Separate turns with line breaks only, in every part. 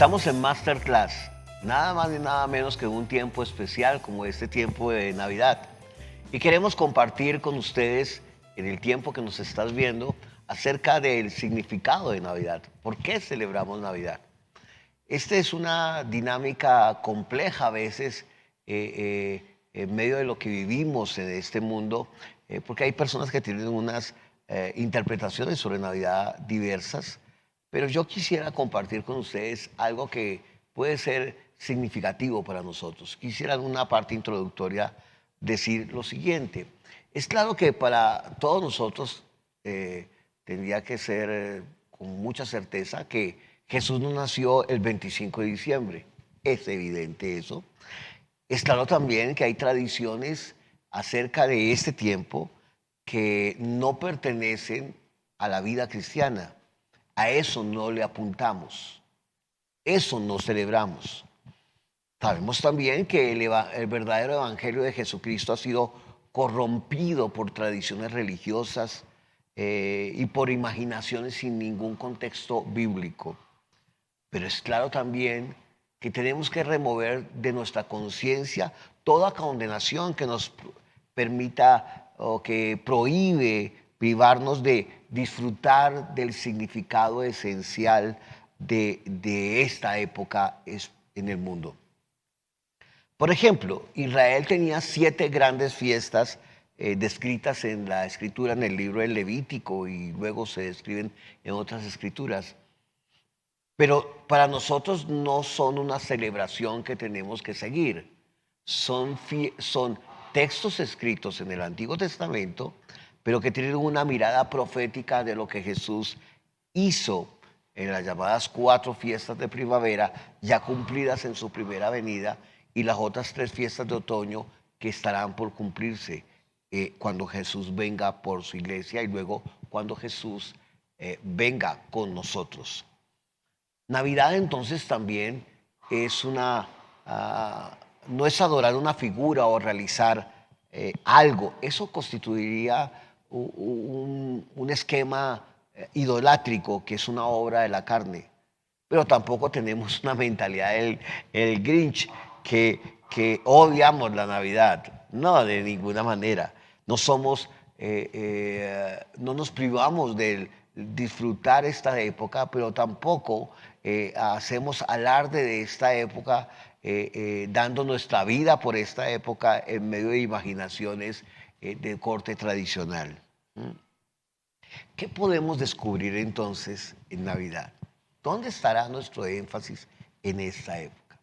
Estamos en Masterclass, nada más ni nada menos que un tiempo especial como este tiempo de Navidad. Y queremos compartir con ustedes, en el tiempo que nos estás viendo, acerca del significado de Navidad. ¿Por qué celebramos Navidad? Esta es una dinámica compleja a veces en medio de lo que vivimos en este mundo, porque hay personas que tienen unas interpretaciones sobre Navidad diversas, pero yo quisiera compartir con ustedes algo que puede ser significativo para nosotros. Quisiera en una parte introductoria decir lo siguiente. Es claro que para todos nosotros tendría que ser con mucha certeza que Jesús no nació el 25 de diciembre. Es evidente eso. Es claro también que hay tradiciones acerca de este tiempo que no pertenecen a la vida cristiana. A eso no le apuntamos. Eso no celebramos. Sabemos también que el verdadero evangelio de Jesucristo ha sido corrompido por tradiciones religiosas y por imaginaciones sin ningún contexto bíblico. Pero es claro también que tenemos que remover de nuestra conciencia toda condenación que nos permita o que prohíbe privarnos de disfrutar del significado esencial de esta época en el mundo. Por ejemplo, Israel tenía 7 grandes fiestas descritas en la escritura, en el libro del Levítico, y luego se describen en otras escrituras. Pero para nosotros no son una celebración que tenemos que seguir. Son textos escritos en el Antiguo Testamento, pero que tienen una mirada profética de lo que Jesús hizo en las llamadas 4 fiestas de primavera, ya cumplidas en su primera venida, y las otras 3 fiestas de otoño que estarán por cumplirse cuando Jesús venga por su iglesia y luego cuando Jesús venga con nosotros. Navidad entonces también es no es adorar una figura o realizar algo. Eso constituiría un esquema idolátrico que es una obra de la carne. Pero tampoco tenemos una mentalidad el Grinch que odiamos la Navidad. No, de ninguna manera. No somos, no nos privamos de disfrutar esta época, pero tampoco hacemos alarde de esta época, dando nuestra vida por esta época en medio de imaginaciones de corte tradicional. ¿Qué podemos descubrir entonces en Navidad? ¿Dónde estará nuestro énfasis en esta época?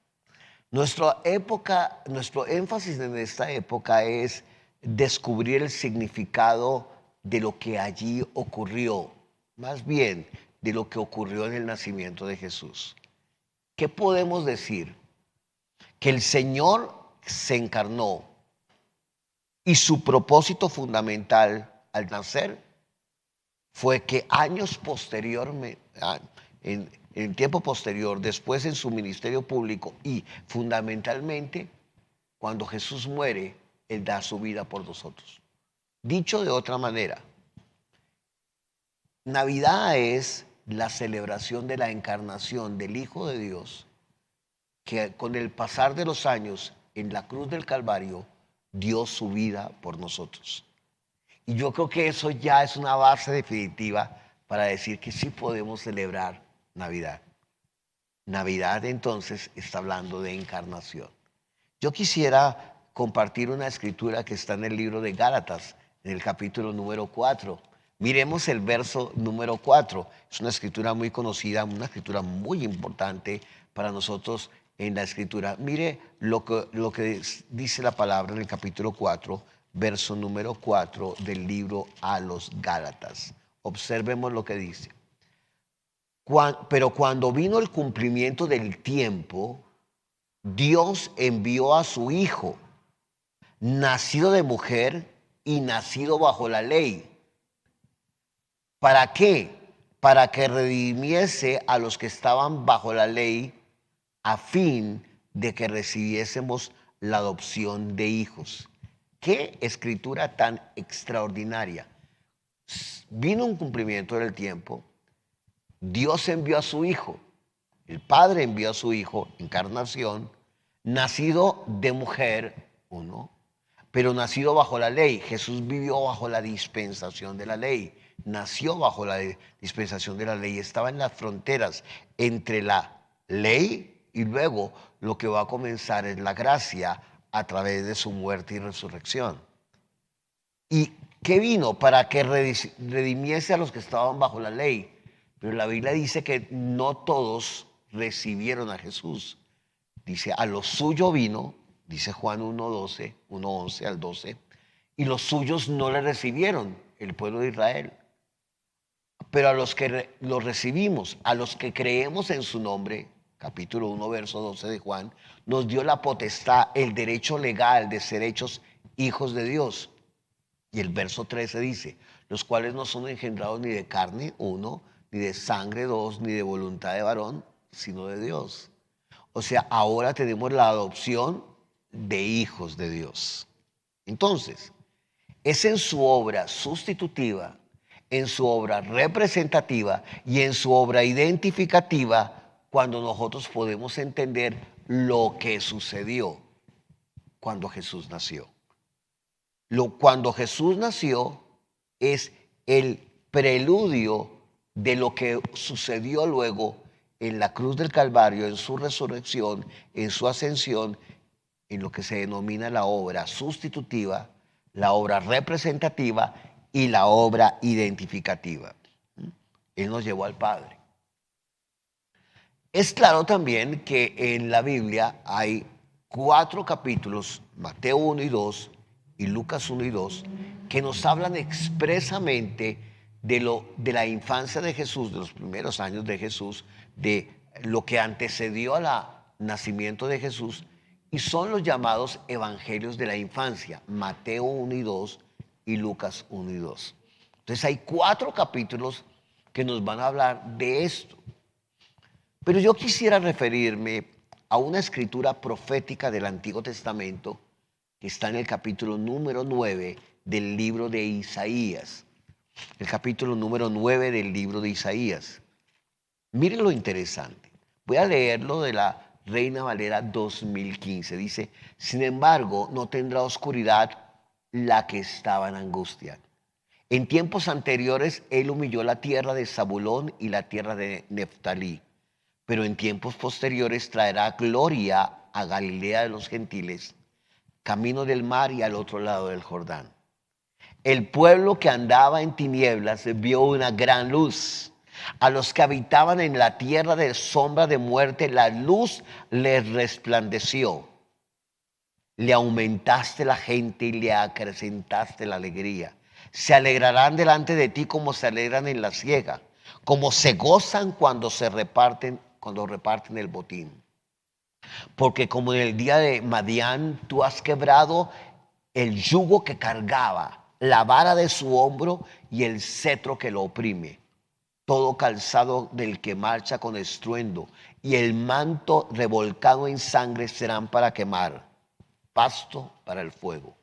Nuestro énfasis en esta época es descubrir el significado de lo que allí ocurrió, más bien de lo que ocurrió en el nacimiento de Jesús. ¿Qué podemos decir? Que el Señor se encarnó y su propósito fundamental al nacer fue que años posteriormente, en el tiempo posterior, después en su ministerio público y fundamentalmente cuando Jesús muere, Él da su vida por nosotros. Dicho de otra manera, Navidad es la celebración de la encarnación del Hijo de Dios que con el pasar de los años en la cruz del Calvario dio su vida por nosotros. Y yo creo que eso ya es una base definitiva para decir que sí podemos celebrar Navidad. Navidad entonces está hablando de encarnación. Yo quisiera compartir una escritura que está en el libro de Gálatas, en el capítulo número 4. Miremos el verso número 4. Es una escritura muy conocida, una escritura muy importante para nosotros en la escritura. Mire lo que dice la palabra en el capítulo 4, verso número 4 del libro a los Gálatas. Observemos lo que dice. Pero cuando vino el cumplimiento del tiempo, Dios envió a su Hijo, nacido de mujer y nacido bajo la ley. ¿Para qué? Para que redimiese a los que estaban bajo la ley, a fin de que recibiésemos la adopción de hijos. ¡Qué escritura tan extraordinaria! Vino un cumplimiento del tiempo, Dios envió a su Hijo, El Padre envió a su Hijo, encarnación, nacido de mujer, uno, pero nacido bajo la ley. Jesús vivió bajo la dispensación de la ley, nació bajo la dispensación de la ley, estaba en las fronteras entre la ley y luego lo que va a comenzar es la gracia a través de su muerte y resurrección. ¿Y qué vino? Para que redimiese a los que estaban bajo la ley. Pero la Biblia dice que no todos recibieron a Jesús. Dice, a lo suyo vino, dice Juan 1:12, 1:11 al 12, y los suyos no le recibieron, el pueblo de Israel. Pero a los que lo recibimos, a los que creemos en su nombre, capítulo 1, verso 12 de Juan, nos dio la potestad, el derecho legal de ser hechos hijos de Dios. Y el verso 13 dice, los cuales no son engendrados ni de carne, uno, ni de sangre, dos, ni de voluntad de varón, sino de Dios. O sea, ahora tenemos la adopción de hijos de Dios. Entonces, es en su obra sustitutiva, en su obra representativa y en su obra identificativa cuando nosotros podemos entender lo que sucedió cuando Jesús nació. Cuando Jesús nació es el preludio de lo que sucedió luego en la cruz del Calvario, en su resurrección, en su ascensión, en lo que se denomina la obra sustitutiva, la obra representativa y la obra identificativa. Él nos llevó al Padre. Es claro también que en la Biblia hay 4 capítulos, Mateo 1 y 2 y Lucas 1 y 2, que nos hablan expresamente de la infancia de Jesús, de los primeros años de Jesús, de lo que antecedió al nacimiento de Jesús, y son los llamados evangelios de la infancia, Mateo 1 y 2 y Lucas 1 y 2. Entonces hay 4 capítulos que nos van a hablar de esto. Pero yo quisiera referirme a una escritura profética del Antiguo Testamento que está en el capítulo número 9 del libro de Isaías. El capítulo número 9 del libro de Isaías. Miren lo interesante. Voy a leerlo de la Reina Valera 2015. Dice, sin embargo, no tendrá oscuridad la que estaba en angustia. En tiempos anteriores, él humilló la tierra de Zabulón y la tierra de Neftalí. Pero en tiempos posteriores traerá gloria a Galilea de los gentiles, camino del mar y al otro lado del Jordán. El pueblo que andaba en tinieblas vio una gran luz. A los que habitaban en la tierra de sombra de muerte, la luz les resplandeció. Le aumentaste la gente y le acrecentaste la alegría. Se alegrarán delante de ti como se alegran en la siega, como se gozan cuando reparten el botín. Porque como en el día de Madián, tú has quebrado el yugo que cargaba, la vara de su hombro y el cetro que lo oprime. Todo calzado del que marcha con estruendo y el manto revolcado en sangre serán para quemar, pasto para el fuego.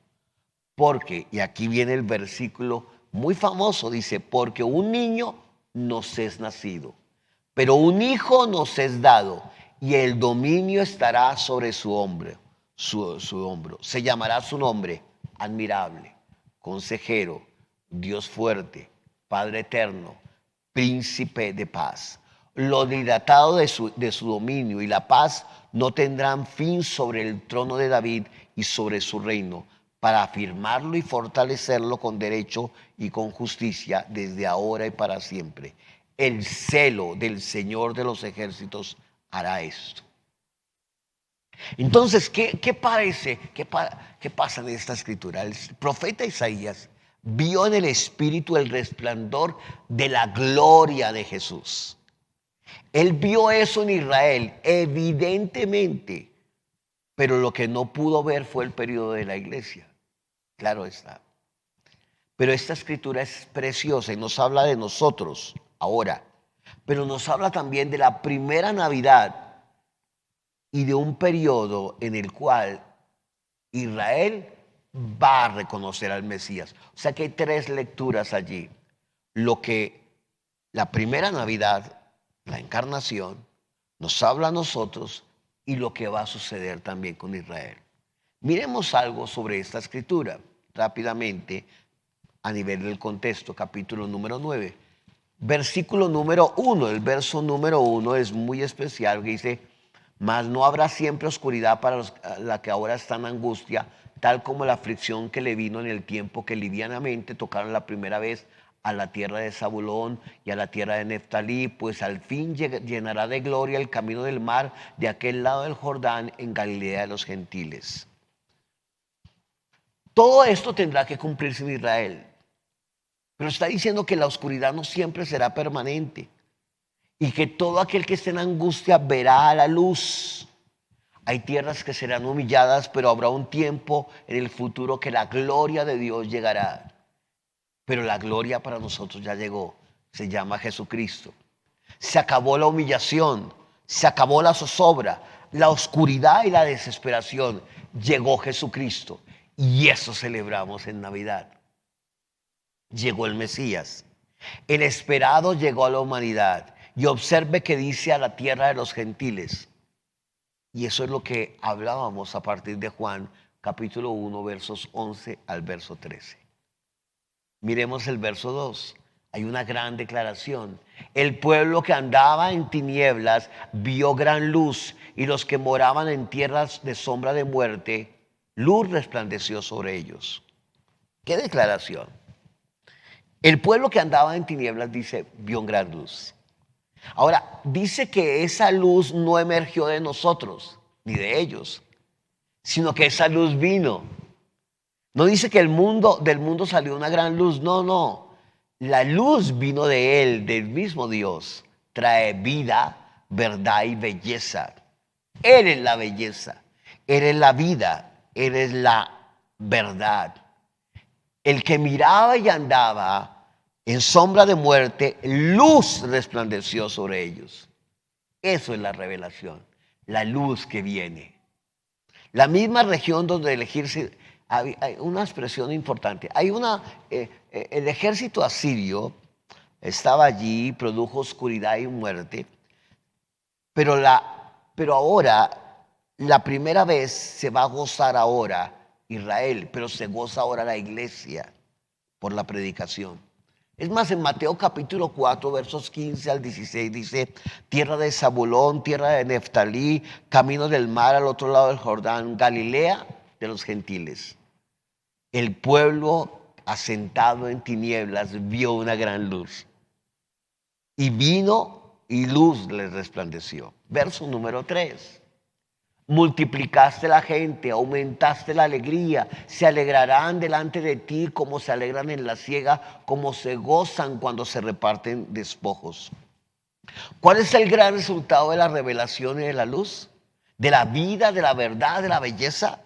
Porque, y aquí viene el versículo muy famoso, dice, porque un niño nos es nacido, pero un hijo nos es dado, y el dominio estará sobre su hombro. Se llamará su nombre admirable, consejero, Dios fuerte, Padre eterno, príncipe de paz. Lo dilatado de su dominio y la paz no tendrán fin sobre el trono de David y sobre su reino, para afirmarlo y fortalecerlo con derecho y con justicia desde ahora y para siempre. El celo del Señor de los ejércitos hará esto. Entonces, ¿qué parece? ¿Qué pasa en esta escritura? El profeta Isaías vio en el Espíritu el resplandor de la gloria de Jesús. Él vio eso en Israel, evidentemente, pero lo que no pudo ver fue el periodo de la iglesia. Claro está. Pero esta escritura es preciosa y nos habla de nosotros ahora, pero nos habla también de la primera Navidad y de un periodo en el cual Israel va a reconocer al Mesías. O sea que hay 3 lecturas allí. Lo que la primera Navidad, la encarnación, nos habla a nosotros y lo que va a suceder también con Israel. Miremos algo sobre esta escritura rápidamente a nivel del contexto, capítulo número 9. Versículo número 1, el verso número 1 es muy especial, que dice: mas no habrá siempre oscuridad para la que ahora está en angustia, tal como la aflicción que le vino en el tiempo que livianamente tocaron la primera vez a la tierra de Zabulón y a la tierra de Neftalí, pues al fin llenará de gloria el camino del mar de aquel lado del Jordán, en Galilea de los gentiles. Todo esto tendrá que cumplirse en Israel, pero está diciendo que la oscuridad no siempre será permanente y que todo aquel que esté en angustia verá a la luz. Hay tierras que serán humilladas, pero habrá un tiempo en el futuro que la gloria de Dios llegará. Pero la gloria para nosotros ya llegó, se llama Jesucristo. Se acabó la humillación, se acabó la zozobra, la oscuridad y la desesperación. Llegó Jesucristo y eso celebramos en Navidad. Llegó el Mesías. El esperado llegó a la humanidad. Y observe que dice a la tierra de los gentiles. Y eso es lo que hablábamos a partir de Juan, capítulo 1, versos 11 al verso 13. Miremos el verso 2. Hay una gran declaración. El pueblo que andaba en tinieblas vio gran luz, y los que moraban en tierras de sombra de muerte, luz resplandeció sobre ellos. ¿Qué declaración? El pueblo que andaba en tinieblas, dice, vio gran luz. Ahora, dice que esa luz no emergió de nosotros, ni de ellos, sino que esa luz vino. No dice que del mundo salió una gran luz, no. La luz vino de Él, del mismo Dios. Trae vida, verdad y belleza. Él es la belleza, Él es la vida, Él es la verdad. El que miraba y andaba en sombra de muerte, luz resplandeció sobre ellos. Eso es la revelación, la luz que viene. La misma región donde elegirse, hay una expresión importante. El ejército asirio estaba allí, produjo oscuridad y muerte, pero ahora, la primera vez se va a gozar ahora Israel, pero se goza ahora la iglesia por la predicación. Es más, en Mateo capítulo 4, versos 15 al 16 dice: tierra de Zabulón, tierra de Neftalí, camino del mar al otro lado del Jordán, Galilea de los gentiles. El pueblo asentado en tinieblas vio una gran luz, y vino y luz les resplandeció. Verso número 3. Multiplicaste la gente, aumentaste la alegría, se alegrarán delante de ti como se alegran en la siega, como se gozan cuando se reparten despojos. ¿Cuál es el gran resultado de la revelación y de la luz? De la vida, de la verdad, de la belleza.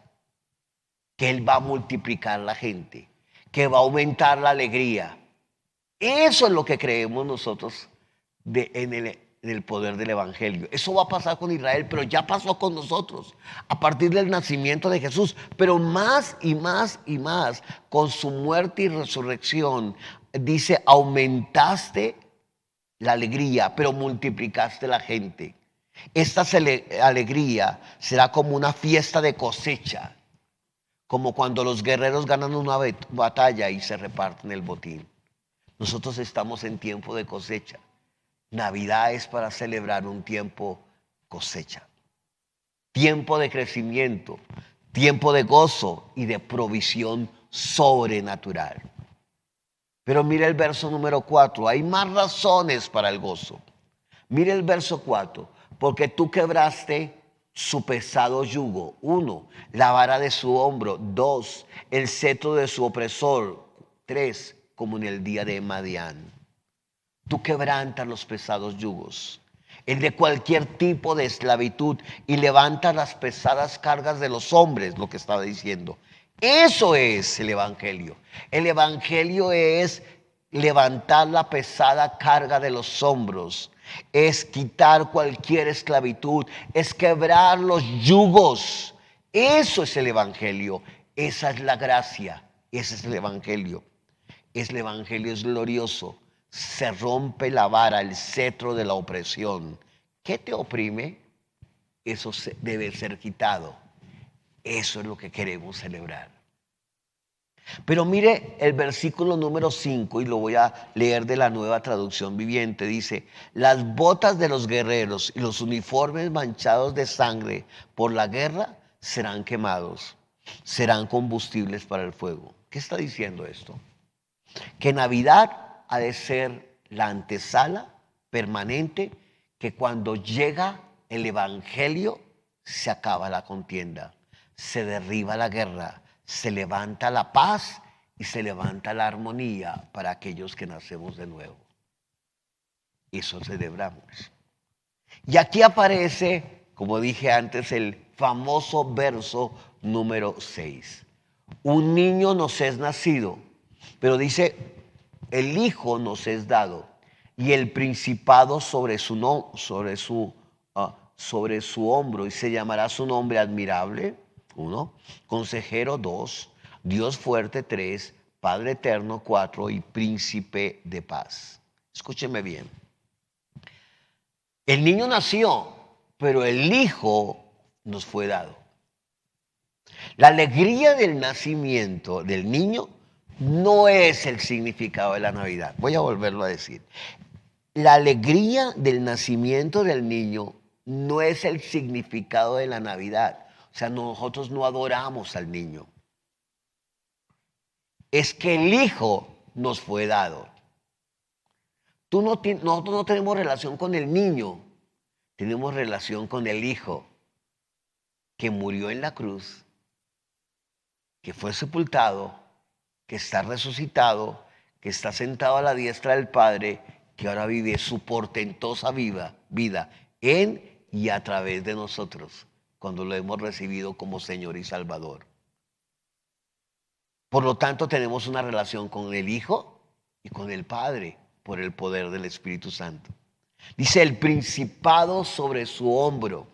Que Él va a multiplicar la gente, que va a aumentar la alegría. Eso es lo que creemos nosotros en el poder del Evangelio. Eso va a pasar con Israel, pero ya pasó con nosotros a partir del nacimiento de Jesús. Pero más y más y más, con su muerte y resurrección, dice: aumentaste la alegría, pero multiplicaste la gente. Esta alegría será como una fiesta de cosecha, como cuando los guerreros ganan una batalla y se reparten el botín. Nosotros estamos en tiempo de cosecha. Navidad es para celebrar un tiempo cosecha, tiempo de crecimiento, tiempo de gozo y de provisión sobrenatural. Pero mire el verso número 4, hay más razones para el gozo. Mire el verso 4, porque tú quebraste su pesado yugo. 1, la vara de su hombro. 2, el cetro de su opresor. 3, como en el día de Madián. Tú quebrantas los pesados yugos, el de cualquier tipo de esclavitud, y levantas las pesadas cargas de los hombres, lo que estaba diciendo. Eso es el Evangelio. El Evangelio es levantar la pesada carga de los hombros, es quitar cualquier esclavitud, es quebrar los yugos. Eso es el Evangelio, esa es la gracia, ese es el Evangelio. El Evangelio es glorioso. Se rompe la vara, el cetro de la opresión. ¿Qué te oprime? Eso debe ser quitado. Eso es lo que queremos celebrar. Pero mire el versículo número 5 y lo voy a leer de la Nueva Traducción Viviente. Dice, las botas de los guerreros y los uniformes manchados de sangre por la guerra serán quemados, serán combustibles para el fuego. ¿Qué está diciendo esto? Que Navidad ha de ser la antesala permanente, que cuando llega el Evangelio se acaba la contienda, se derriba la guerra, se levanta la paz y se levanta la armonía para aquellos que nacemos de nuevo. Eso celebramos. Y aquí aparece, como dije antes, el famoso verso número 6. Un niño nos es nacido, pero dice, el hijo nos es dado y el principado sobre su hombro, y se llamará su nombre admirable, 1, consejero, 2, Dios fuerte, 3, Padre eterno, 4 y príncipe de paz. Escúcheme bien. El niño nació, pero el hijo nos fue dado. La alegría del nacimiento del niño no es el significado de la Navidad. Voy a volverlo a decir. La alegría del nacimiento del niño no es el significado de la Navidad. O sea, nosotros no adoramos al niño. Es que el hijo nos fue dado. Nosotros no tenemos relación con el niño, tenemos relación con el hijo que murió en la cruz, que fue sepultado, que está resucitado, que está sentado a la diestra del Padre, que ahora vive su portentosa vida en y a través de nosotros, cuando lo hemos recibido como Señor y Salvador. Por lo tanto, tenemos una relación con el Hijo y con el Padre por el poder del Espíritu Santo. Dice, el principado sobre su hombro.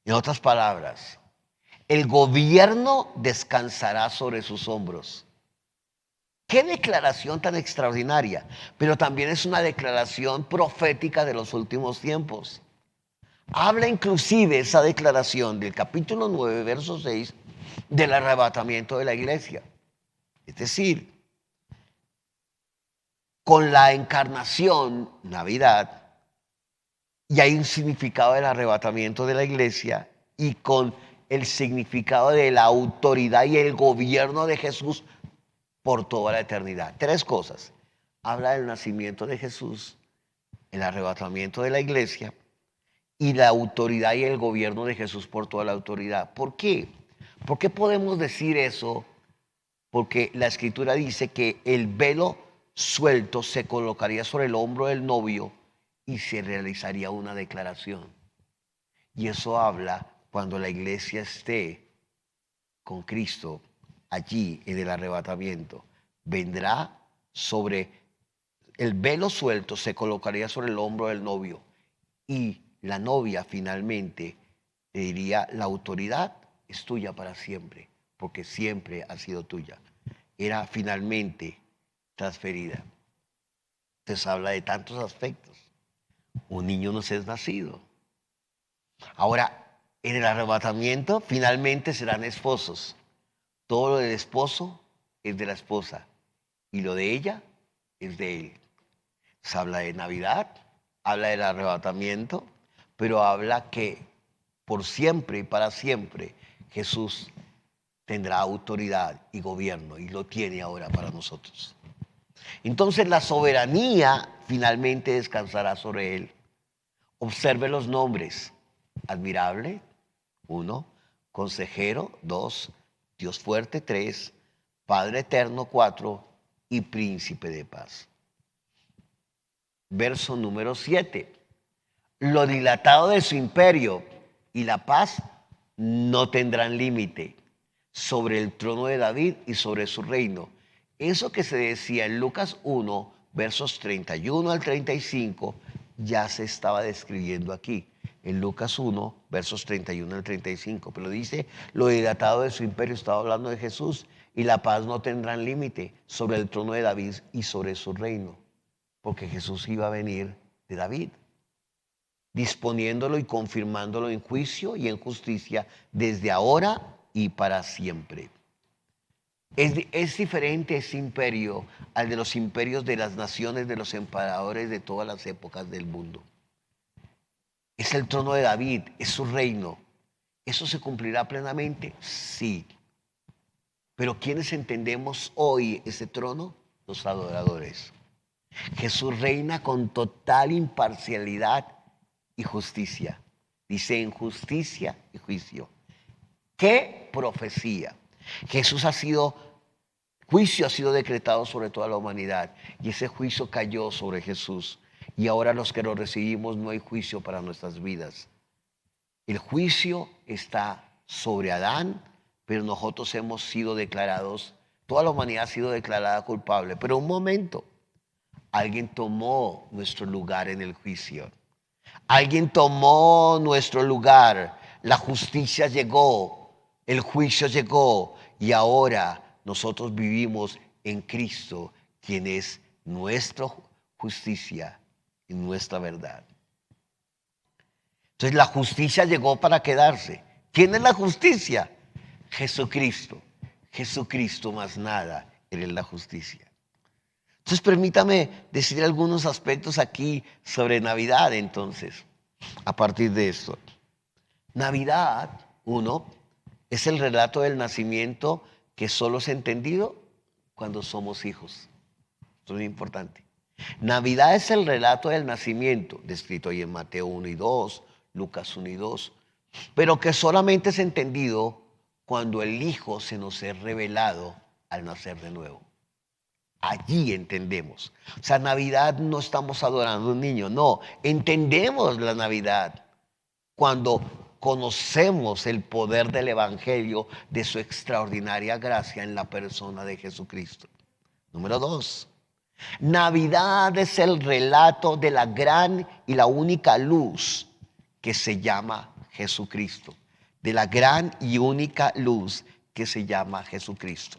En otras palabras, el gobierno descansará sobre sus hombros. Qué declaración tan extraordinaria, pero también es una declaración profética de los últimos tiempos. Habla inclusive esa declaración del capítulo 9, verso 6, del arrebatamiento de la iglesia. Es decir, con la encarnación, Navidad, y hay un significado del arrebatamiento de la iglesia, y con el significado de la autoridad y el gobierno de Jesús por toda la eternidad. 3 cosas. Habla del nacimiento de Jesús, el arrebatamiento de la iglesia y la autoridad y el gobierno de Jesús por toda la autoridad. ¿Por qué? ¿Por qué podemos decir eso? Porque la Escritura dice que el velo suelto se colocaría sobre el hombro del novio y se realizaría una declaración. Y eso habla cuando la iglesia esté con Cristo allí en el arrebatamiento. Vendrá sobre el velo suelto, se colocaría sobre el hombro del novio y la novia finalmente le diría, la autoridad es tuya para siempre, porque siempre ha sido tuya. Era finalmente transferida. Entonces habla de tantos aspectos. Un niño nos es nacido. Ahora, en el arrebatamiento finalmente serán esposos. Todo lo del esposo es de la esposa y lo de ella es de él. Se habla de Navidad, habla del arrebatamiento, pero habla que por siempre y para siempre Jesús tendrá autoridad y gobierno y lo tiene ahora para nosotros. Entonces la soberanía finalmente descansará sobre él. Observe los nombres. Admirable, 1, consejero, 2, Dios fuerte, 3, Padre eterno, 4 y príncipe de paz. Verso número 7. Lo dilatado de su imperio y la paz no tendrán límite sobre el trono de David y sobre su reino. Eso que se decía en Lucas 1, versos 31 al 35, ya se estaba describiendo aquí. En Lucas 1, versos 31 al 35. Pero dice, lo dilatado de su imperio, estaba hablando de Jesús, y la paz no tendrán límite sobre el trono de David y sobre su reino. Porque Jesús iba a venir de David. disponiéndolo y confirmándolo en juicio y en justicia desde ahora y para siempre. Es diferente ese imperio al de los imperios de las naciones, de los emperadores de todas las épocas del mundo. Es el trono de David, es su reino. ¿Eso se cumplirá plenamente? Sí. Pero ¿quiénes entendemos hoy ese trono? Los adoradores. Jesús reina con total imparcialidad y justicia. Dice en justicia y juicio. ¡Qué profecía! Juicio ha sido decretado sobre toda la humanidad y ese juicio cayó sobre Jesús. Y ahora los que lo recibimos no hay juicio para nuestras vidas. El juicio está sobre Adán, pero nosotros hemos sido declarados, toda la humanidad ha sido declarada culpable. Pero un momento, alguien tomó nuestro lugar en el juicio. Alguien tomó nuestro lugar. La justicia llegó, el juicio llegó y ahora nosotros vivimos en Cristo, quien es nuestra justicia y nuestra verdad. Entonces la justicia llegó para quedarse. ¿Quién es la justicia? Jesucristo. Jesucristo más nada. Él es la justicia. Entonces permítame decir algunos aspectos aquí sobre Navidad entonces, a partir de esto. Navidad, uno, es el relato del nacimiento que solo es entendido cuando somos hijos. Esto es muy importante. Navidad es el relato del nacimiento, descrito ahí en Mateo 1 y 2, Lucas 1 y 2, pero que solamente es entendido cuando el Hijo se nos es revelado al nacer de nuevo. Allí entendemos. O sea, Navidad no estamos adorando a un niño, no. Entendemos la Navidad cuando conocemos el poder del Evangelio, de su extraordinaria gracia en la persona de Jesucristo. Número 2. Navidad es el relato de la gran y la única luz que se llama Jesucristo. De la gran y única luz que se llama Jesucristo.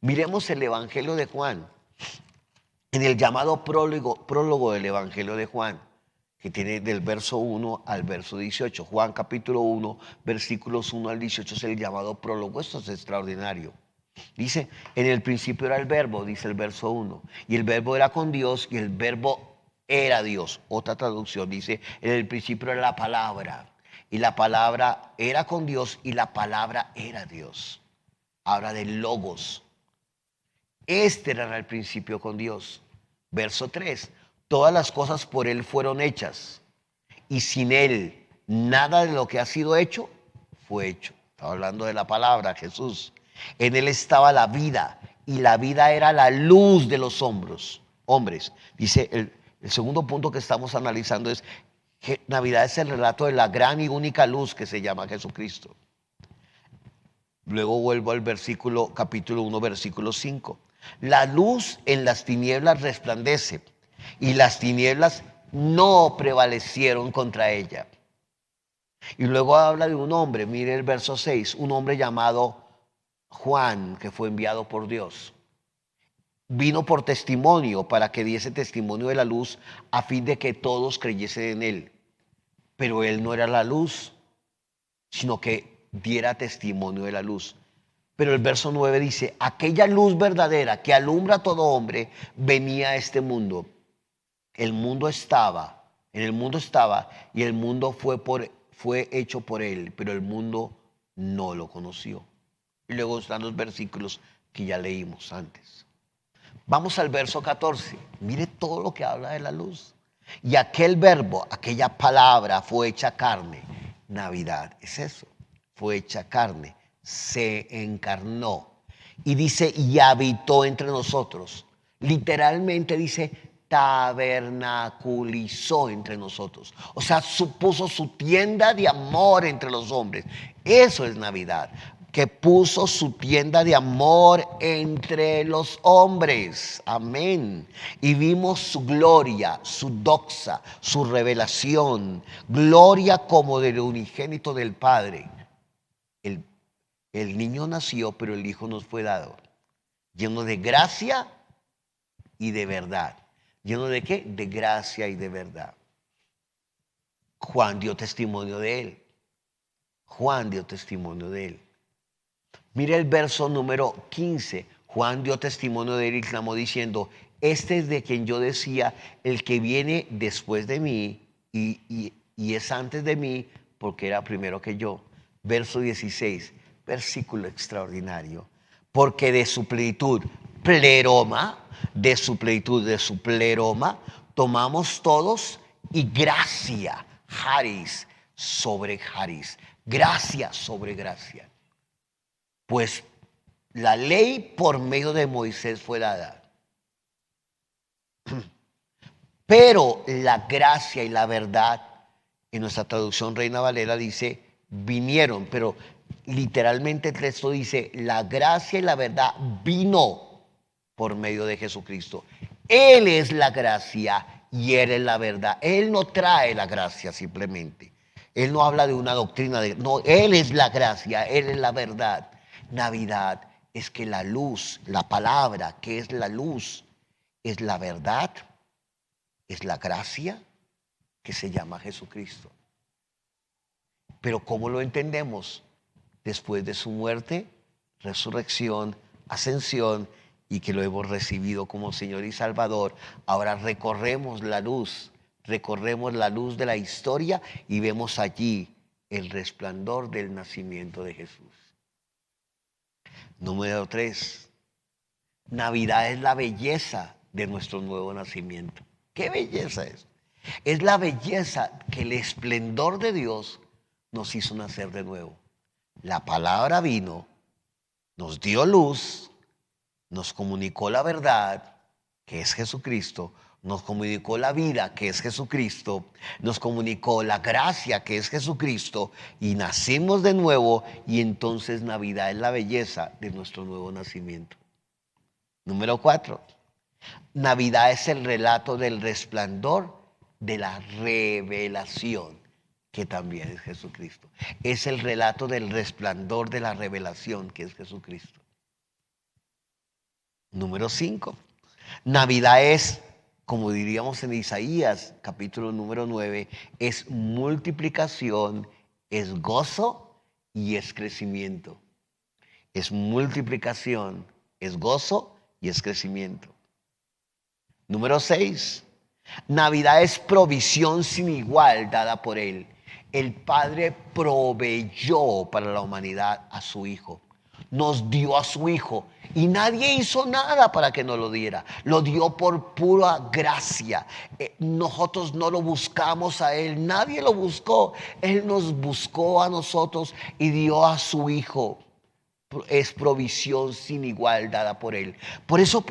Miremos el Evangelio de Juan, en el llamado prólogo del Evangelio de Juan, que tiene del verso 1 al verso 18. Juan capítulo 1, versículos 1 al 18 es el llamado prólogo. Esto es extraordinario. Dice, en el principio era el verbo, dice el verso 1, y el verbo era con Dios y el verbo era Dios. Otra traducción dice, en el principio era la palabra, y la palabra era con Dios y la palabra era Dios. Habla del logos. Este era el principio con Dios. Verso 3. Todas las cosas por Él fueron hechas. Y sin Él, nada de lo que ha sido hecho, fue hecho. Estaba hablando de la palabra, Jesús. En Él estaba la vida. Y la vida era la luz de los hombres. Dice, el segundo punto que estamos analizando es que Navidad es el relato de la gran y única luz que se llama Jesucristo. Luego vuelvo al capítulo 1, versículo 5. La luz en las tinieblas resplandece y las tinieblas no prevalecieron contra ella. Y luego habla de un hombre, mire el verso 6, un hombre llamado Juan, que fue enviado por Dios. Vino por testimonio, para que diese testimonio de la luz, a fin de que todos creyesen en él. Pero él no era la luz, sino que diera testimonio de la luz. Pero el verso 9 dice, aquella luz verdadera que alumbra a todo hombre venía a este mundo. En el mundo estaba y el mundo fue hecho por él, pero el mundo no lo conoció. Y luego están los versículos que ya leímos antes. Vamos al verso 14. Mire todo lo que habla de la luz. Y aquel verbo, aquella palabra fue hecha carne. Navidad es eso, fue hecha carne. Se encarnó y dice y habitó entre nosotros. Literalmente dice tabernaculizó entre nosotros, o sea, puso su tienda de amor entre los hombres. Eso es Navidad, que puso su tienda de amor entre los hombres. Amén. Y vimos su gloria, su doxa, su revelación, gloria como del unigénito del Padre. El niño nació, pero el Hijo nos fue dado, lleno de gracia y de verdad. ¿Lleno de qué? De gracia y de verdad. Juan dio testimonio de él. Juan dio testimonio de él. Mire el verso número 15. Juan dio testimonio de él y clamó diciendo: este es de quien yo decía, el que viene después de mí y es antes de mí, porque era primero que yo. Verso 16, versículo extraordinario. Porque de su plenitud, pleroma, de su plenitud, de su pleroma, tomamos todos, y gracia, charis, sobre charis, gracia sobre gracia. Pues la ley por medio de Moisés fue dada, pero la gracia y la verdad, en nuestra traducción Reina Valera dice vinieron, pero literalmente el texto dice la gracia y la verdad vino por medio de Jesucristo. Él es la gracia y Él es la verdad. Él no trae la gracia simplemente. Él no habla de una doctrina, no, Él es la gracia, Él es la verdad. Navidad es que la luz, la palabra que es la luz, es la verdad, es la gracia que se llama Jesucristo. Pero ¿cómo lo entendemos? Después de su muerte, resurrección, ascensión, y que lo hemos recibido como Señor y Salvador, ahora recorremos la luz de la historia y vemos allí el resplandor del nacimiento de Jesús. Número 3. Navidad es la belleza de nuestro nuevo nacimiento. ¿Qué belleza es? Es la belleza que el esplendor de Dios nos hizo nacer de nuevo. La palabra vino, nos dio luz, nos comunicó la verdad, que es Jesucristo, nos comunicó la vida, que es Jesucristo, nos comunicó la gracia, que es Jesucristo, y nacimos de nuevo, y entonces Navidad es la belleza de nuestro nuevo nacimiento. Número 4. Navidad es el relato del resplandor de la revelación, que también es Jesucristo. Es el relato del resplandor de la revelación, que es Jesucristo. Número 5. Navidad es, como diríamos en Isaías, capítulo número 9, es multiplicación, es gozo y es crecimiento. Es multiplicación, es gozo y es crecimiento. Número 6. Navidad es provisión sin igual dada por Él. El Padre proveyó para la humanidad a su Hijo. Nos dio a su Hijo y nadie hizo nada para que nos lo diera. Lo dio por pura gracia. Nosotros no lo buscamos a Él, nadie lo buscó. Él nos buscó a nosotros y dio a su Hijo. Es provisión sin igual dada por Él. Por eso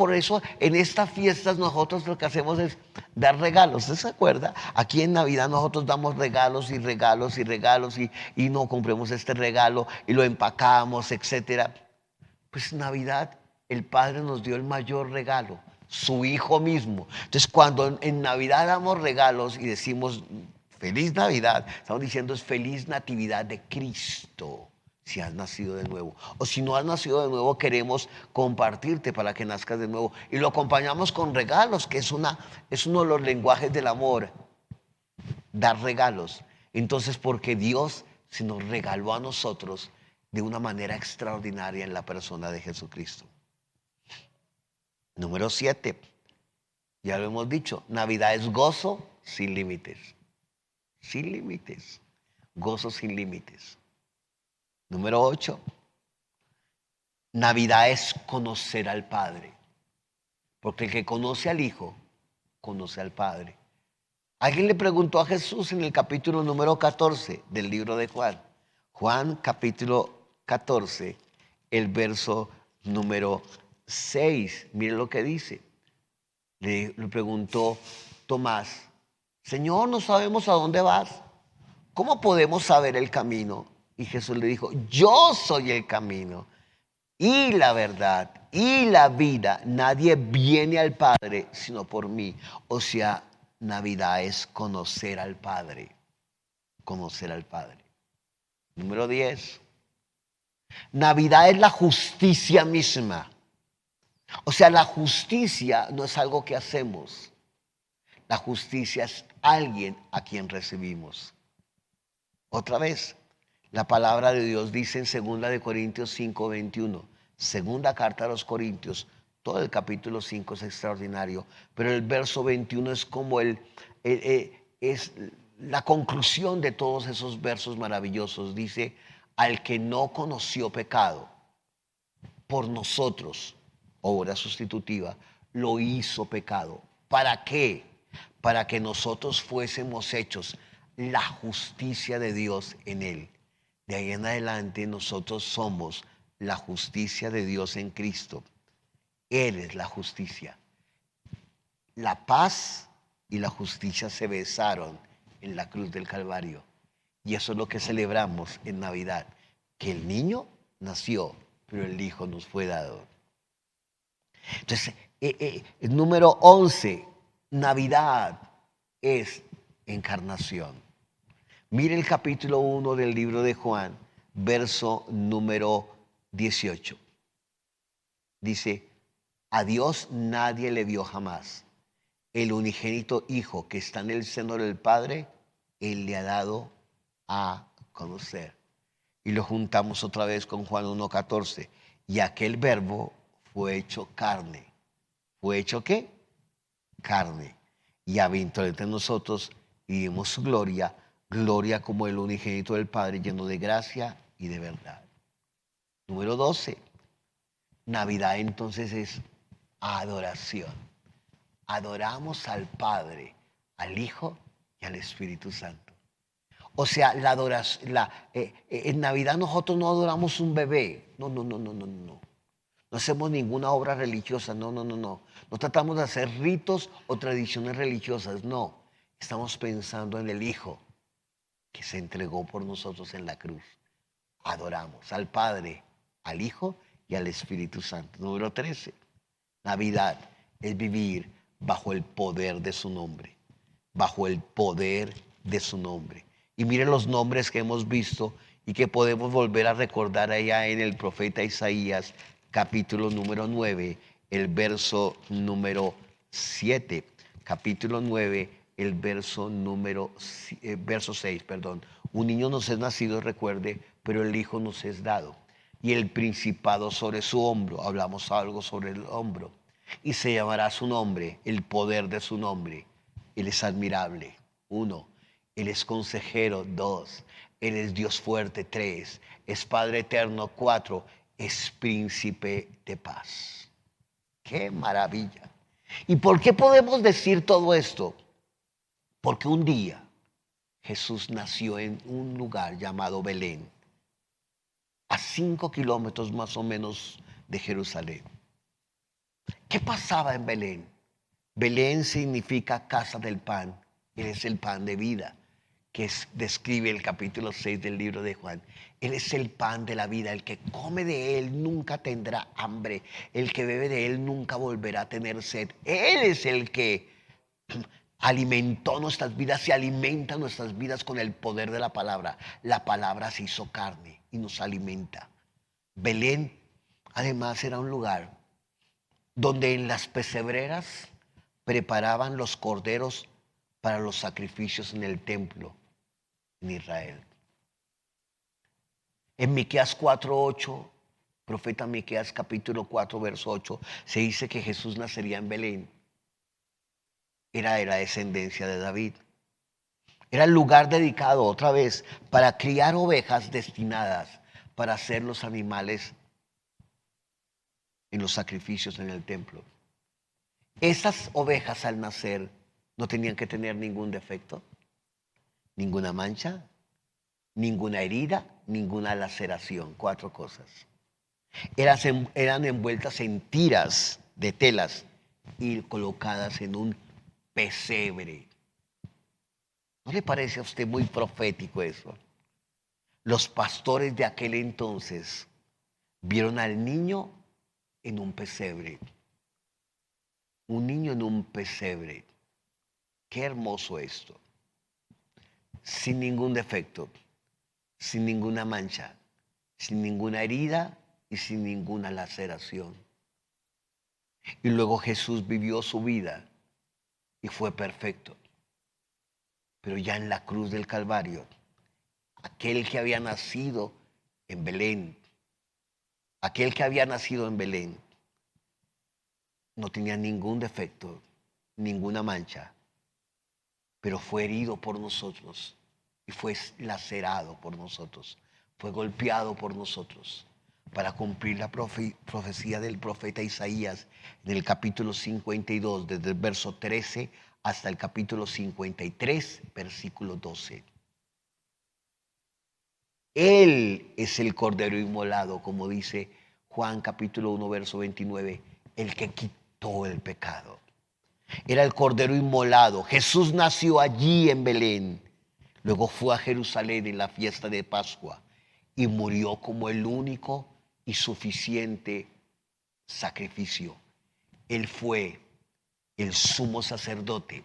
en estas fiestas nosotros lo que hacemos es dar regalos. ¿Usted se acuerda? Aquí en Navidad nosotros damos regalos y regalos y regalos y no compremos este regalo y lo empacamos, etcétera. Pues Navidad, el Padre nos dio el mayor regalo, su Hijo mismo. Entonces cuando en Navidad damos regalos y decimos feliz Navidad, estamos diciendo es feliz natividad de Cristo. Si has nacido de nuevo, o si no has nacido de nuevo, queremos compartirte para que nazcas de nuevo, y lo acompañamos con regalos, que es uno de los lenguajes del amor, dar regalos. Entonces, porque Dios se nos regaló a nosotros de una manera extraordinaria en la persona de Jesucristo. Número 7, ya lo hemos dicho, Navidad es gozo sin límites, sin límites, gozo sin límites. Número 8, Navidad es conocer al Padre, porque el que conoce al Hijo, conoce al Padre. Alguien le preguntó a Jesús en el capítulo número 14 del libro de Juan. Juan capítulo 14, el verso número 6. Miren lo que dice. Le preguntó Tomás: Señor, no sabemos a dónde vas. ¿Cómo podemos saber el camino? Y Jesús le dijo: yo soy el camino y la verdad y la vida. Nadie viene al Padre sino por mí. O sea, Navidad es conocer al Padre. Conocer al Padre. Número 10. Navidad es la justicia misma. O sea, la justicia no es algo que hacemos. La justicia es alguien a quien recibimos. Otra vez, la palabra de Dios dice en 2 Corintios 5:21, segunda carta a los Corintios, todo el capítulo 5 es extraordinario, pero el verso 21 es como es la conclusión de todos esos versos maravillosos. Dice, al que no conoció pecado, por nosotros, obra sustitutiva, lo hizo pecado. ¿Para qué? Para que nosotros fuésemos hechos la justicia de Dios en él. De ahí en adelante nosotros somos la justicia de Dios en Cristo. Él es la justicia. La paz y la justicia se besaron en la cruz del Calvario. Y eso es lo que celebramos en Navidad. Que el niño nació, pero el hijo nos fue dado. Entonces, el número 11, Navidad es encarnación. Mire el capítulo 1 del libro de Juan, verso número 18. Dice, a Dios nadie le vio jamás. El unigénito Hijo que está en el seno del Padre, Él le ha dado a conocer. Y lo juntamos otra vez con Juan 1:14. Y aquel verbo fue hecho carne. ¿Fue hecho qué? Carne. Y habitó entre nosotros y vimos su gloria, gloria como el unigénito del Padre, lleno de gracia y de verdad. Número 12. Navidad entonces es adoración. Adoramos al Padre, al Hijo y al Espíritu Santo. O sea, la adoración, en Navidad nosotros no adoramos un bebé. No, no, no, no, no, no. No hacemos ninguna obra religiosa. No, no, no, no. No tratamos de hacer ritos o tradiciones religiosas. No. Estamos pensando en el Hijo que se entregó por nosotros en la cruz. Adoramos al Padre, al Hijo y al Espíritu Santo. Número 13. Navidad es vivir bajo el poder de su nombre. Bajo el poder de su nombre. Y miren los nombres que hemos visto y que podemos volver a recordar allá en el profeta Isaías, capítulo número 9, el verso número 7. Capítulo 9, el verso 6, perdón. Un niño nos es nacido, recuerde, pero el Hijo nos es dado. Y el principado sobre su hombro, hablamos algo sobre el hombro. Y se llamará su nombre, el poder de su nombre. Él es admirable, 1. Él es consejero, 2. Él es Dios fuerte, 3. Es Padre eterno, 4. Es príncipe de paz. ¡Qué maravilla! ¿Y por qué podemos decir todo esto? Porque un día Jesús nació en un lugar llamado Belén, a 5 kilómetros más o menos de Jerusalén. ¿Qué pasaba en Belén? Belén significa casa del pan. Él es el pan de vida, describe el capítulo 6 del libro de Juan. Él es el pan de la vida. El que come de él nunca tendrá hambre. El que bebe de él nunca volverá a tener sed. Él es el que alimentó nuestras vidas y alimenta nuestras vidas con el poder de la palabra. La palabra se hizo carne y nos alimenta. Belén, además, era un lugar donde en las pesebreras preparaban los corderos para los sacrificios en el templo en Israel. En Miqueas 4:8, profeta Miqueas capítulo 4, verso 8, se dice que Jesús nacería en Belén. Era de la descendencia de David. Era el lugar dedicado otra vez para criar ovejas destinadas para hacer los animales en los sacrificios en el templo. Esas ovejas al nacer no tenían que tener ningún defecto, ninguna mancha, ninguna herida, ninguna laceración. 4 cosas. Eran envueltas en tiras de telas y colocadas en un pesebre. ¿No le parece a usted muy profético eso? Los pastores de aquel entonces vieron al niño en un pesebre. Un niño en un pesebre. Qué hermoso esto. Sin ningún defecto, sin ninguna mancha, sin ninguna herida y sin ninguna laceración. Y luego Jesús vivió su vida y fue perfecto. Pero ya en la cruz del Calvario, aquel que había nacido en Belén, aquel que había nacido en Belén, no tenía ningún defecto, ninguna mancha, pero fue herido por nosotros y fue lacerado por nosotros, fue golpeado por nosotros para cumplir la profecía del profeta Isaías en el capítulo 52, desde el verso 13 hasta el capítulo 53, versículo 12. Él es el Cordero inmolado, como dice Juan capítulo 1, verso 29, el que quitó el pecado. Era el Cordero inmolado. Jesús nació allí en Belén. Luego fue a Jerusalén en la fiesta de Pascua y murió como el único y suficiente sacrificio. Él fue el sumo sacerdote.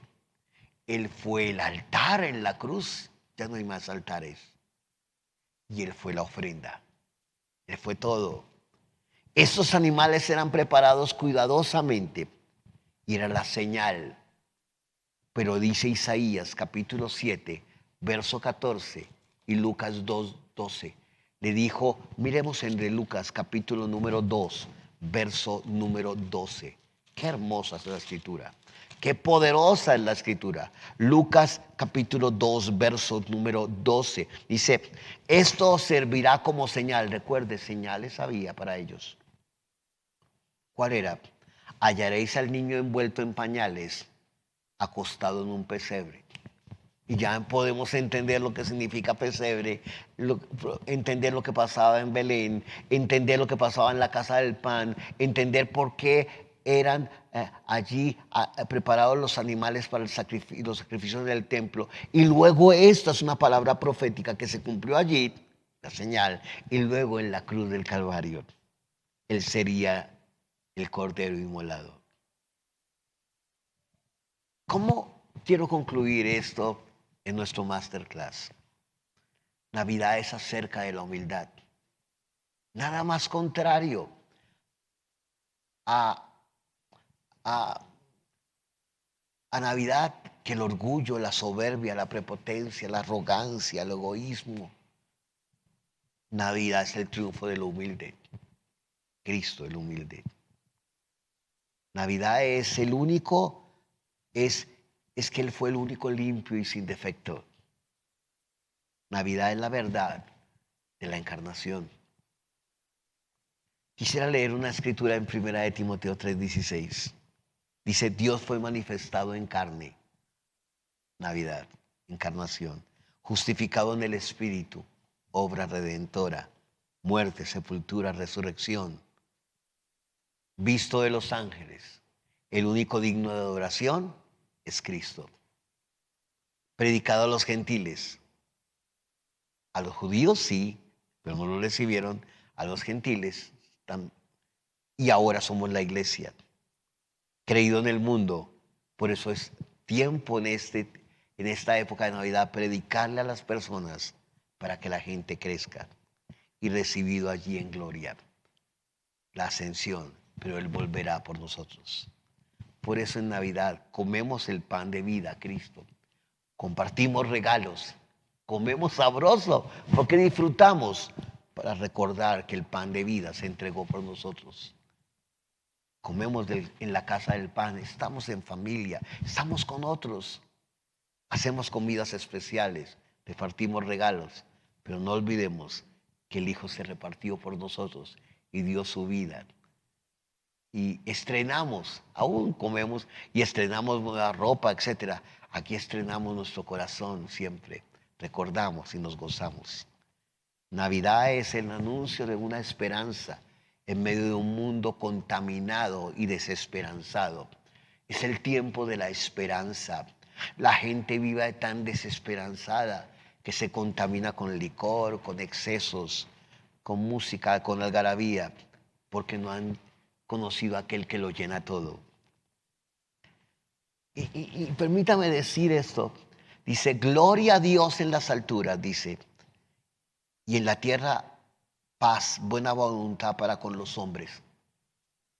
Él fue el altar en la cruz. Ya no hay más altares. Y Él fue la ofrenda. Él fue todo. Estos animales eran preparados cuidadosamente y era la señal. Pero dice Isaías capítulo 7, verso 14 y Lucas 2, 12. Le dijo, miremos en Lucas capítulo número 2, verso número 12. Qué hermosa es la escritura. Qué poderosa es la escritura. Lucas capítulo 2, verso número 12. Dice, esto servirá como señal. Recuerde, señales había para ellos. ¿Cuál era? Hallaréis al niño envuelto en pañales, acostado en un pesebre. Y ya podemos entender lo que significa pesebre, entender lo que pasaba en Belén, entender lo que pasaba en la casa del pan, entender por qué eran allí preparados los animales para los sacrificios del templo. Y luego esta es una palabra profética que se cumplió allí, la señal, y luego en la cruz del Calvario, Él sería el Cordero inmolado. ¿Cómo quiero concluir esto en nuestro masterclass? Navidad es acerca de la humildad. Nada más contrario a Navidad que el orgullo, la soberbia, la prepotencia, la arrogancia, el egoísmo. Navidad es el triunfo de lo humilde. Cristo el humilde. Navidad es el único, es que Él fue el único limpio y sin defecto. Navidad es la verdad de la encarnación. Quisiera leer una escritura en 1 de Timoteo 3:16. Dice, Dios fue manifestado en carne. Navidad, encarnación. Justificado en el Espíritu, obra redentora, muerte, sepultura, resurrección. Visto de los ángeles, el único digno de adoración es Cristo. Predicado a los gentiles. A los judíos sí, pero no lo recibieron. A los gentiles y ahora somos la iglesia. Creído en el mundo. Por eso es tiempo en esta época de Navidad predicarle a las personas para que la gente crezca. Y recibido allí en gloria la ascensión, pero Él volverá por nosotros. Por eso en Navidad comemos el pan de vida, Cristo. Compartimos regalos, comemos sabroso, porque disfrutamos para recordar que el pan de vida se entregó por nosotros. Comemos en la casa del pan, estamos en familia, estamos con otros, hacemos comidas especiales, repartimos regalos, pero no olvidemos que el Hijo se repartió por nosotros y dio su vida. Y estrenamos, aún comemos y estrenamos nueva ropa, etc. Aquí estrenamos nuestro corazón siempre, recordamos y nos gozamos. Navidad es el anuncio de una esperanza en medio de un mundo contaminado y desesperanzado. Es el tiempo de la esperanza. La gente vive tan desesperanzada que se contamina con licor, con excesos, con música, con algarabía, porque no han conocido a aquel que lo llena todo. Y permítame decir esto. Dice, gloria a Dios en las alturas, dice, y en la tierra paz, buena voluntad para con los hombres.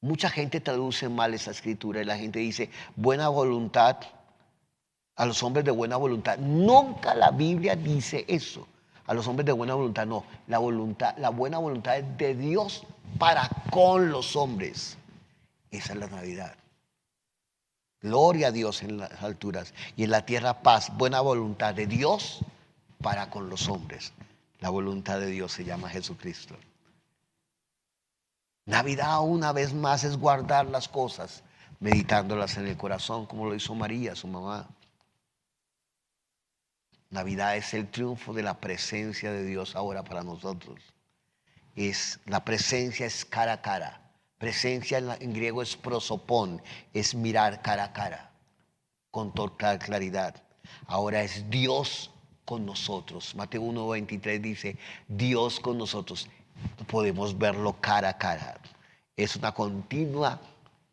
Mucha gente traduce mal esa escritura y la gente dice, buena voluntad a los hombres de buena voluntad. Nunca la Biblia dice eso. a los hombres de buena voluntad, no. La buena voluntad es de Dios para con los hombres. Esa es la Navidad. Gloria a Dios en las alturas y en la tierra paz, buena voluntad de Dios para con los hombres. La voluntad de Dios se llama Jesucristo. Navidad una vez más es guardar las cosas, meditándolas en el corazón, como lo hizo María, su mamá. Navidad es el triunfo de la presencia de Dios ahora para nosotros. La presencia es cara a cara. Presencia en griego es prosopón, es mirar cara a cara, con total claridad. Ahora es Dios con nosotros. Mateo 1:23 dice, Dios con nosotros. Podemos verlo cara a cara. Es una continua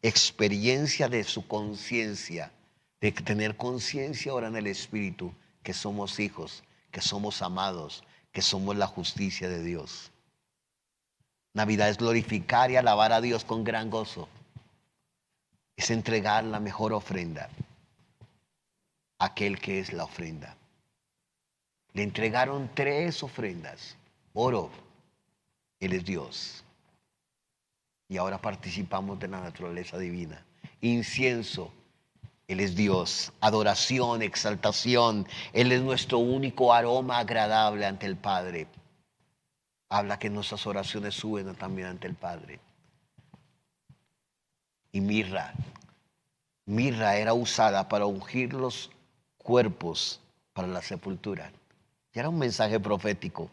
experiencia de su conciencia, de tener conciencia ahora en el Espíritu, que somos hijos, que somos amados, que somos la justicia de Dios. Navidad es glorificar y alabar a Dios con gran gozo. Es entregar la mejor ofrenda a aquel que es la ofrenda. Le entregaron 3 ofrendas. Oro, Él es Dios. Y ahora participamos de la naturaleza divina. Incienso, Él es Dios. Adoración, exaltación, Él es nuestro único aroma agradable ante el Padre. Habla que nuestras oraciones suben también ante el Padre. Y mirra. Mirra era usada para ungir los cuerpos para la sepultura. Ya era un mensaje profético.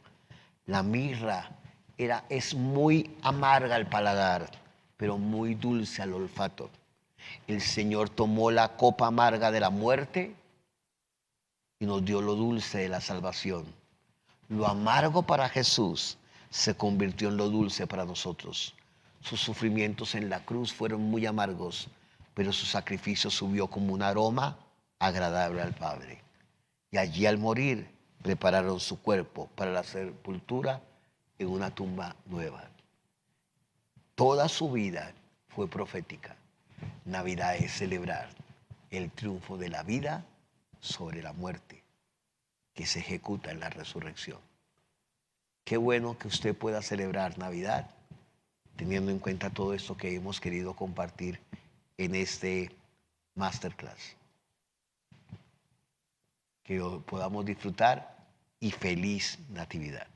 La mirra es muy amarga al paladar, pero muy dulce al olfato. El Señor tomó la copa amarga de la muerte y nos dio lo dulce de la salvación. Lo amargo para Jesús se convirtió en lo dulce para nosotros. Sus sufrimientos en la cruz fueron muy amargos, pero su sacrificio subió como un aroma agradable al Padre. Y allí al morir prepararon su cuerpo para la sepultura en una tumba nueva. Toda su vida fue profética. Navidad es celebrar el triunfo de la vida sobre la muerte que se ejecuta en la resurrección. Qué bueno que usted pueda celebrar Navidad teniendo en cuenta todo esto que hemos querido compartir en este masterclass. Que podamos disfrutar y feliz Natividad.